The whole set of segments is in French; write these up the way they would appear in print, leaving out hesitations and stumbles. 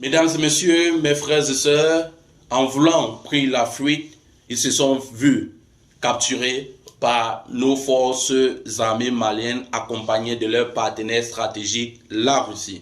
Mesdames et messieurs, mes frères et sœurs, en voulant prendre la fuite, ils se sont vus capturés par nos forces armées maliennes accompagnées de leur partenaire stratégique, la Russie.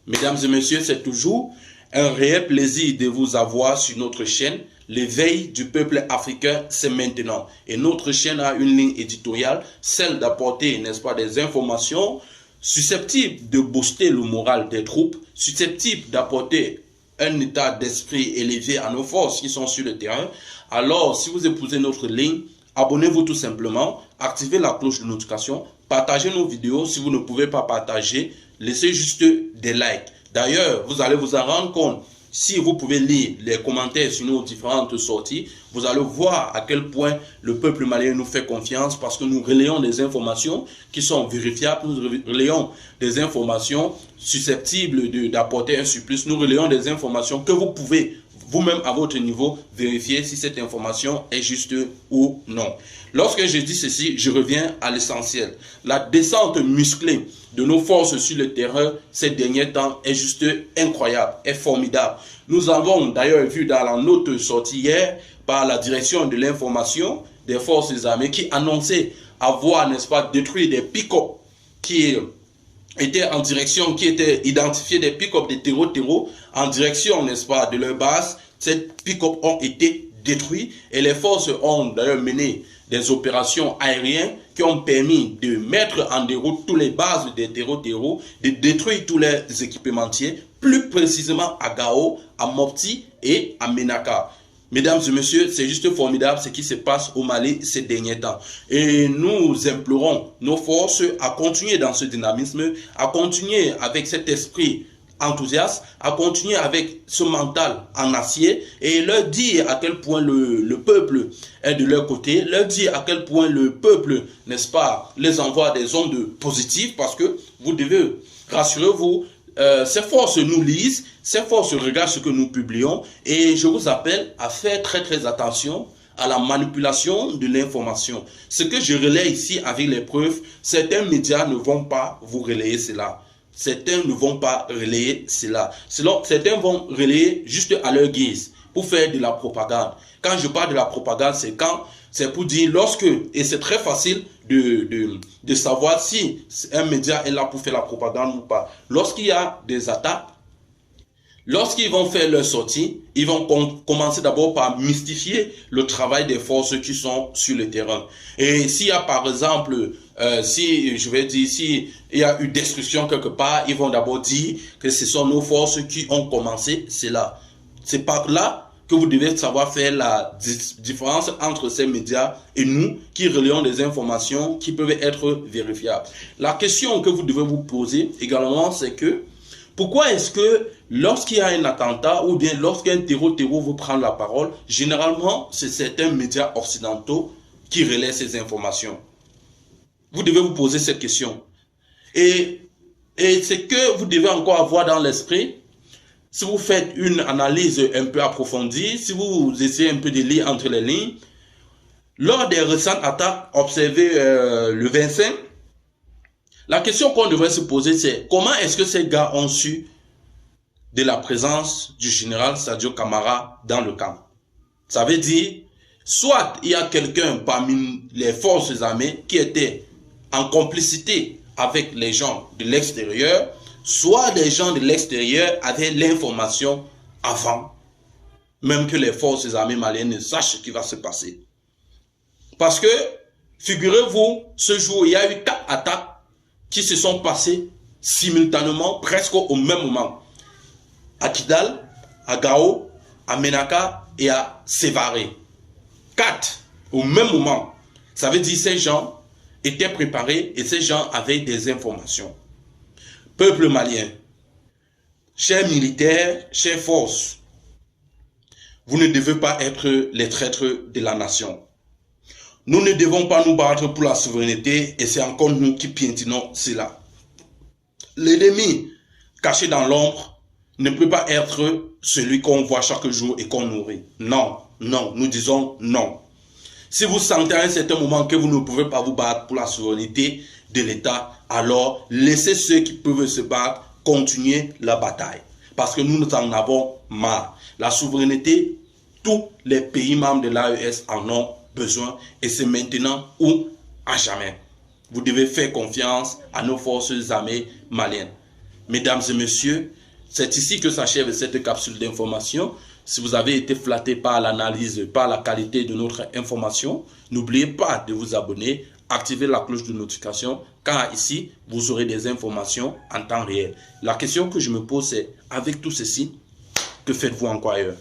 Mesdames et messieurs, c'est toujours un réel plaisir de vous avoir sur notre chaîne. L'éveil du peuple africain, c'est maintenant. Et notre chaîne a une ligne éditoriale, celle d'apporter, n'est-ce pas, des informations susceptibles de booster le moral des troupes, susceptibles d'apporter un état d'esprit élevé à nos forces qui sont sur le terrain. Alors, si vous épousez notre ligne, abonnez-vous tout simplement, activez la cloche de notification, partagez nos vidéos. Si vous ne pouvez pas partager, laissez juste des likes. D'ailleurs, vous allez vous en rendre compte. Si vous pouvez lire les commentaires sur nos différentes sorties, vous allez voir à quel point le peuple malien nous fait confiance parce que nous relayons des informations qui sont vérifiables, nous relayons des informations susceptibles d'apporter un surplus, nous relayons des informations que vous pouvez vous-même à votre niveau vérifier si cette information est juste ou non. Lorsque je dis ceci, je reviens à l'essentiel. La descente musclée de nos forces sur le terrain ces derniers temps est juste incroyable, est formidable. Nous avons d'ailleurs vu dans la note sortie hier par la direction de l'information des forces armées qui annonçait avoir, n'est-ce pas, détruit des pick-up qui étaient en direction, qui étaient identifiés des pick-up de terreau en direction, n'est-ce pas, de leur base. Ces pick-up ont été détruits et les forces ont d'ailleurs mené des opérations aériennes qui ont permis de mettre en déroute toutes les bases des terreaux, de détruire tous les équipementiers, plus précisément à Gao, à Mopti et à Menaka. Mesdames et messieurs, c'est juste formidable ce qui se passe au Mali ces derniers temps. Et nous implorons nos forces à continuer dans ce dynamisme, à continuer avec cet esprit enthousiaste, à continuer avec ce mental en acier et leur dire à quel point le peuple est de leur côté, leur dire à quel point le peuple, n'est-ce pas, les envoie des ondes positives parce que vous devez, rassurez-vous, ces forces nous lisent, ces forces regardent ce que nous publions et je vous appelle à faire très attention à la manipulation de l'information. Ce que je relaie ici avec les preuves, certains médias ne vont pas vous relayer cela. Certains ne vont pas relayer cela. Certains vont relayer juste à leur guise pour faire de la propagande. Quand je parle de la propagande, c'est pour dire lorsque, et c'est très facile de savoir si un média est là pour faire la propagande ou pas. Lorsqu'il y a des attaques, lorsqu'ils vont faire leur sortie, ils vont commencer d'abord par mystifier le travail des forces qui sont sur le terrain. Et s'il y a par exemple, s'il y a eu destruction quelque part, ils vont d'abord dire que ce sont nos forces qui ont commencé cela. C'est par là que vous devez savoir faire la différence entre ces médias et nous qui relayons des informations qui peuvent être vérifiables. La question que vous devez vous poser également, c'est que pourquoi est-ce que lorsqu'il y a un attentat ou bien lorsqu'un terreau vous prend la parole, généralement c'est certains médias occidentaux qui relaient ces informations? Vous devez vous poser cette question. Et c'est que vous devez encore avoir dans l'esprit, si vous faites une analyse un peu approfondie, si vous essayez un peu de lire entre les lignes, lors des récentes attaques observées le 25, la question qu'on devrait se poser, c'est comment est-ce que ces gars ont su de la présence du général Sadio Camara dans le camp? Ça veut dire, soit il y a quelqu'un parmi les forces armées qui était en complicité avec les gens de l'extérieur, soit les gens de l'extérieur avaient l'information avant même que les forces armées maliennes ne sachent ce qui va se passer. Parce que, figurez-vous, ce jour, il y a eu 4 attaques qui se sont passées simultanément, presque au même moment. À Kidal, à Gao, à Menaka et à Sévaré. 4 au même moment. Ça veut dire que ces gens étaient préparés et ces gens avaient des informations. Peuple malien, chers militaires, chères forces, vous ne devez pas être les traîtres de la nation. Nous ne devons pas nous battre pour la souveraineté et c'est encore nous qui piétinons cela. L'ennemi caché dans l'ombre ne peut pas être celui qu'on voit chaque jour et qu'on nourrit. Non, non, nous disons non. Si vous sentez à un certain moment que vous ne pouvez pas vous battre pour la souveraineté de l'État, alors laissez ceux qui peuvent se battre continuer la bataille. parce que nous en avons marre. La souveraineté, tous les pays membres de l'AES en ont besoin et c'est maintenant ou à jamais. Vous devez faire confiance à nos forces armées maliennes. Mesdames et messieurs, c'est ici que s'achève cette capsule d'information. Si vous avez été flatté par l'analyse, par la qualité de notre information, n'oubliez pas de vous abonner, activer la cloche de notification, car ici, vous aurez des informations en temps réel. La question que je me pose, c'est, avec tout ceci, que faites-vous encore ailleurs?